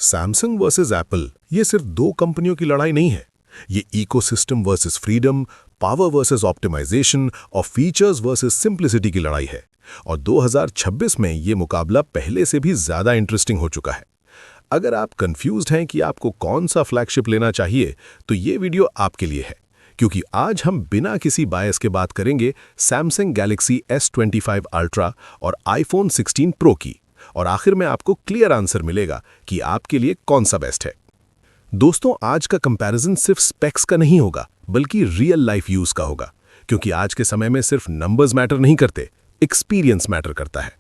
Samsung versus Apple ये सिर्फ दो कंपनियों की लड़ाई नहीं है। ये ecosystem versus freedom, power versus optimization और फीचर्स वर्सेस सिंप्लिसिटी की लड़ाई है। और 2026 में ये मुकाबला पहले से भी ज़्यादा इंटरेस्टिंग हो चुका है। अगर आप कंफ्यूज्ड हैं कि आपको कौन सा फ्लैगशिप लेना चाहिए, तो ये वीडियो आपके लिए है, क्योंकि आज हम बिना किसी बायस के बात करेंगे सैमसंग गैलेक्सी S25 अल्ट्रा और आईफोन 16 प्रो की। और आखिर में आपको क्लियर आंसर मिलेगा कि आपके लिए कौन सा बेस्ट है। दोस्तों, आज का कंपैरिजन सिर्फ स्पेक्स का नहीं होगा, बल्कि रियल लाइफ यूज का होगा, क्योंकि आज के समय में सिर्फ नंबर्स मैटर नहीं करते, एक्सपीरियंस मैटर करता है।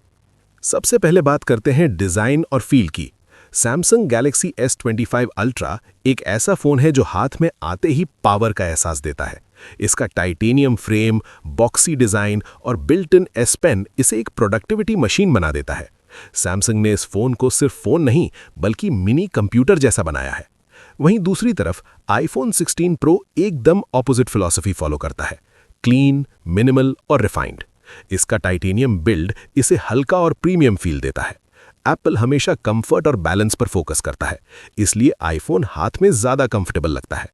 सबसे पहले बात करते हैं डिजाइन और फील की। सैमसंग गैलेक्सी S25 अल्ट्रा एक ऐसा फोन है जो हाथ में आते ही पावर का एहसास देता है। इसका टाइटेनियम फ्रेम, बॉक्सी डिजाइन और बिल्ट इन S पेन इसे एक प्रोडक्टिविटी मशीन बना देता है। सैमसंग ने इस फोन को सिर्फ फोन नहीं, बल्कि मिनी कंप्यूटर जैसा बनाया है। वहीं दूसरी तरफ आईफोन 16 प्रो एकदम ऑपोजिट फिलॉसफी फॉलो करता है, क्लीन, मिनिमल और रिफाइंड। इसका टाइटेनियम बिल्ड इसे हल्का और प्रीमियम फील देता है। एप्पल हमेशा कंफर्ट और बैलेंस पर फोकस करता है, इसलिए आईफोन हाथ में ज्यादा कंफर्टेबल लगता है।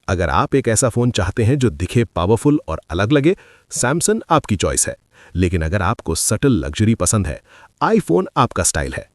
अगर आप एक ऐसा फोन चाहते हैं जो दिखे पावरफुल और अलग लगे, सैमसंग आपकी चॉइस है। लेकिन अगर आपको सटल लग्जरी पसंद है, आईफोन आपका स्टाइल है।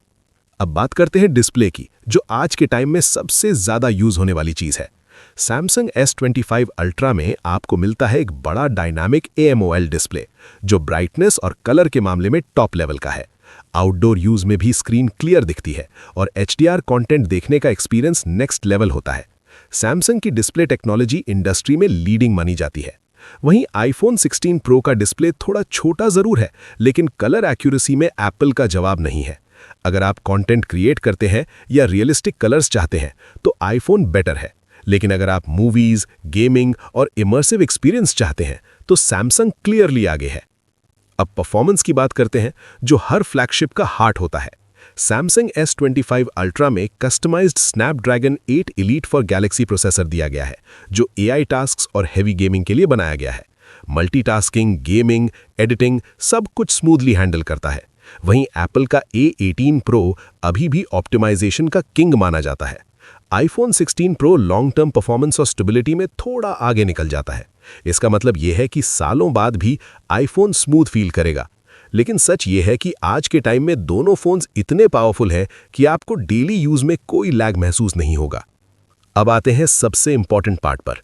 अब बात करते हैं डिस्प्ले की, जो आज के टाइम में सबसे ज्यादा यूज होने वाली चीज है। सैमसंग S25 अल्ट्रा में आपको मिलता है एक बड़ा डायनामिक AMOLED डिस्प्ले, जो ब्राइटनेस और कलर के मामले में टॉप लेवल का है। आउटडोर यूज में भी स्क्रीन क्लियर दिखती है और HDR कंटेंट देखने का एक्सपीरियंस नेक्स्ट लेवल होता है। सैमसंग की डिस्प्ले टेक्नोलॉजी इंडस्ट्री में लीडिंग मानी जाती है। वहीं आईफोन 16 प्रो का डिस्प्ले थोड़ा छोटा जरूर है, लेकिन कलर एक्यूरेसी में एप्पल का जवाब नहीं है। अगर आप कंटेंट क्रिएट करते हैं या रियलिस्टिक कलर्स चाहते हैं, तो आईफोन बेटर है। लेकिन अगर आप मूवीज, गेमिंग और इमर्सिव एक्सपीरियंस चाहते हैं, तो सैमसंग क्लियरली आगे है। अब परफॉर्मेंस की बात करते हैं, जो हर फ्लैगशिप का हार्ट होता है। सैमसंग S25 अल्ट्रा में customized Snapdragon 8 elite for Galaxy processor दिया गया है, जो AI टास्क्स और हेवी गेमिंग के लिए बनाया गया है। मल्टीटास्किंग, गेमिंग, एडिटिंग सब कुछ स्मूथली हैंडल करता है। वहीं एप्पल का A18 प्रो अभी भी ऑप्टिमाइजेशन का किंग माना जाता है। IPhone 16 pro long term performance और स्टेबिलिटी में थोड़ा आगे निकल जाता है। इसका मतलब यह है कि सालों बाद भी आईफोन स्मूथ फील करेगा। लेकिन सच ये है कि आज के टाइम में दोनों फोन्स इतने पावरफुल हैं कि आपको डेली यूज में कोई लैग महसूस नहीं होगा। अब आते हैं सबसे इंपॉर्टेंट पार्ट पर,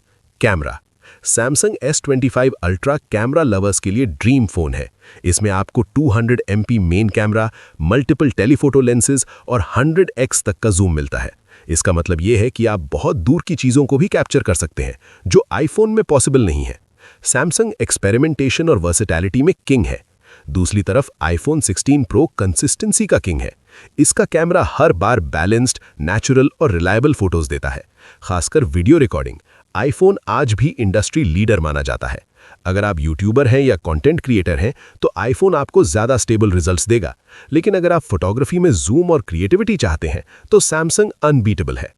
camera. Samsung S25 ultra camera lovers के लिए ड्रीम फोन है। इसमें आपको 200 MP main camera, multiple telephoto lenses और 100x तक का जूम मिलता है। इसका मतलब यह है कि आप बहुत दूर की चीजों को भी कैप्चर कर सकते हैं, जो आईफोन में पॉसिबल नहीं है। सैमसंग एक्सपेरिमेंटेशन और वर्सेटैलिटी में किंग है। दूसरी तरफ आईफोन 16 प्रो कंसिस्टेंसी का किंग है। इसका कैमरा हर बार बैलेंस्ड, नेचुरल और रिलायबल फोटोज देता है। खासकर वीडियो रिकॉर्डिंग, आईफोन आज भी इंडस्ट्री लीडर माना जाता है। अगर आप यूट्यूबर हैं या कंटेंट क्रिएटर हैं, तो आईफोन आपको ज्यादा स्टेबल रिजल्ट्स देगा। लेकिन अगर आप फोटोग्राफी में जूम और क्रिएटिविटी चाहते हैं, तो सैमसंग अनबीटेबल है।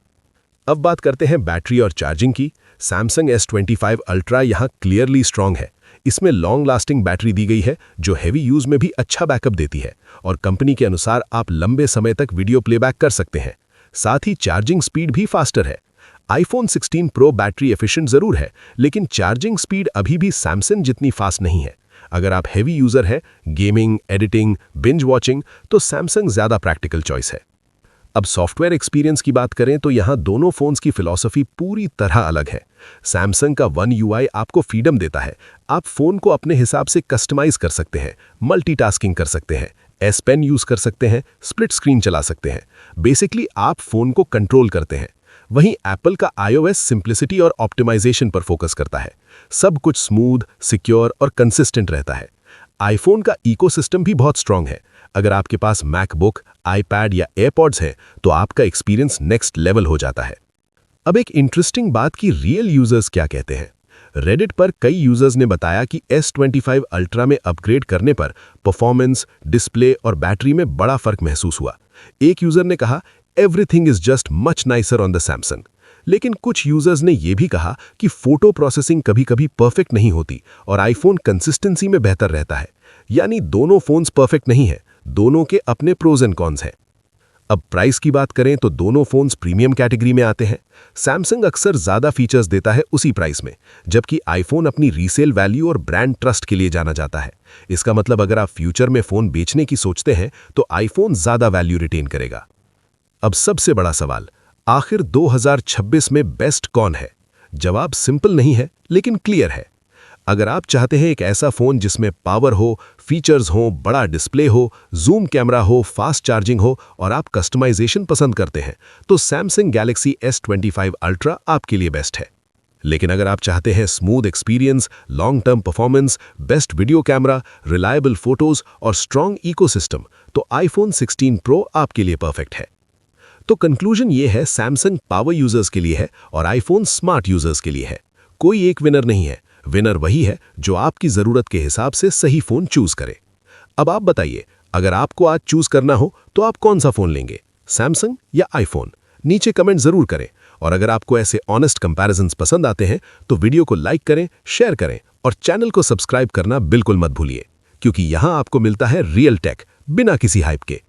अब बात करते हैं बैटरी और चार्जिंग की। सैमसंग S25 अल्ट्रा यहाँ क्लियरली स्ट्रांग है। इसमें लॉन्ग लास्टिंग बैटरी दी गई है, जो हेवी यूज में भी अच्छा बैकअप देती है, और कंपनी के अनुसार आप लंबे समय तक वीडियो प्लेबैक कर सकते हैं। साथ ही चार्जिंग स्पीड भी फास्टर है। आईफोन 16 प्रो बैटरी एफिशिएंट जरूर है, लेकिन चार्जिंग स्पीड अभी भी सैमसंग जितनी फास्ट नहीं है। अगर आप हेवी यूजर हैं, गेमिंग, एडिटिंग, बिंज वॉचिंग, तो सैमसंग ज्यादा प्रैक्टिकल चॉइस है। अब सॉफ्टवेयर एक्सपीरियंस की बात करें, तो यहाँ दोनों फोन्स की फिलॉसफी पूरी तरह अलग है। सैमसंग का One UI आपको फ्रीडम देता है। आप फोन को अपने हिसाब से कस्टमाइज कर सकते हैं, मल्टीटास्किंग कर सकते हैं, S पेन यूज कर सकते हैं, स्प्लिट स्क्रीन चला सकते हैं। बेसिकली आप फोन को कंट्रोल करते हैं। वहीं एप्पल का iOS सिंप्लिसिटी और ऑप्टिमाइजेशन पर फोकस करता है। सब कुछ स्मूथ, सिक्योर और कंसिस्टेंट रहता है। आईफोन का इकोसिस्टम भी बहुत स्ट्रांग है। अगर आपके पास मैकबुक, आईपैड या एयरपॉड्स हैं, तो आपका एक्सपीरियंस नेक्स्ट लेवल हो जाता है। अब एक इंटरेस्टिंग बात कि रियल यूजर्स क्या कहते हैं। रेडिट पर कई यूजर्स ने बताया कि S25 अल्ट्रा में अपग्रेड करने पर परफॉर्मेंस, डिस्प्ले और बैटरी में बड़ा फर्क महसूस हुआ। एक यूजर ने कहा, everything is just much nicer on the Samsung. लेकिन कुछ यूजर्स ने यह भी कहा कि फोटो प्रोसेसिंग कभी-कभी परफेक्ट नहीं होती और आईफोन कंसिस्टेंसी में बेहतर रहता है। यानी दोनों फोन्स परफेक्ट नहीं है, दोनों के अपने प्रोज एंड कॉन्स हैं। अब प्राइस की बात करें तो दोनों फोन्स प्रीमियम कैटेगरी में आते हैं। सैमसंग अक्सर ज़्यादा फीचर्स देता है उसी प्राइस में, जबकि आईफोन अपनी रीसेल वैल्यू और ब्रांड ट्रस्ट के लिए जाना जाता है। इसका मतलब अगर आप फ्यूचर में फ़ोन बेचने की सोचते हैं तो आईफोन ज़्यादा वैल्यू रिटेन करेगा। अब सबसे बड़ा सवाल, आखिर 2026 में बेस्ट कौन है? जवाब सिंपल नहीं है लेकिन क्लियर है। अगर आप चाहते हैं एक ऐसा फ़ोन जिसमें पावर हो, फीचर्स हो, बड़ा डिस्प्ले हो, जूम कैमरा हो, फास्ट चार्जिंग हो और आप कस्टमाइजेशन पसंद करते हैं, तो सैमसंग गैलेक्सी S25 अल्ट्रा आपके लिए बेस्ट है। लेकिन अगर आप चाहते हैं smooth experience, long term performance, best video camera, reliable photos और स्ट्रॉन्ग इकोसिस्टम, तो आईफोन 16 प्रो आपके लिए परफेक्ट है। तो कंक्लूजन ये है, सैमसंग पावर यूजर्स के लिए है और आईफोन स्मार्ट यूजर्स के लिए है। कोई एक विनर नहीं है, विनर वही है जो आपकी ज़रूरत के हिसाब से सही फ़ोन चूज़ करे। अब आप बताइए, अगर आपको आज चूज़ करना हो तो आप कौन सा फ़ोन लेंगे, सैमसंग या आईफोन? नीचे कमेंट ज़रूर करें और अगर आपको ऐसे ऑनेस्ट कंपैरिजन्स पसंद आते हैं तो वीडियो को लाइक करें, शेयर करें और चैनल को सब्सक्राइब करना बिल्कुल मत भूलिए, क्योंकि यहाँ आपको मिलता है रियल टेक बिना किसी हाइप के।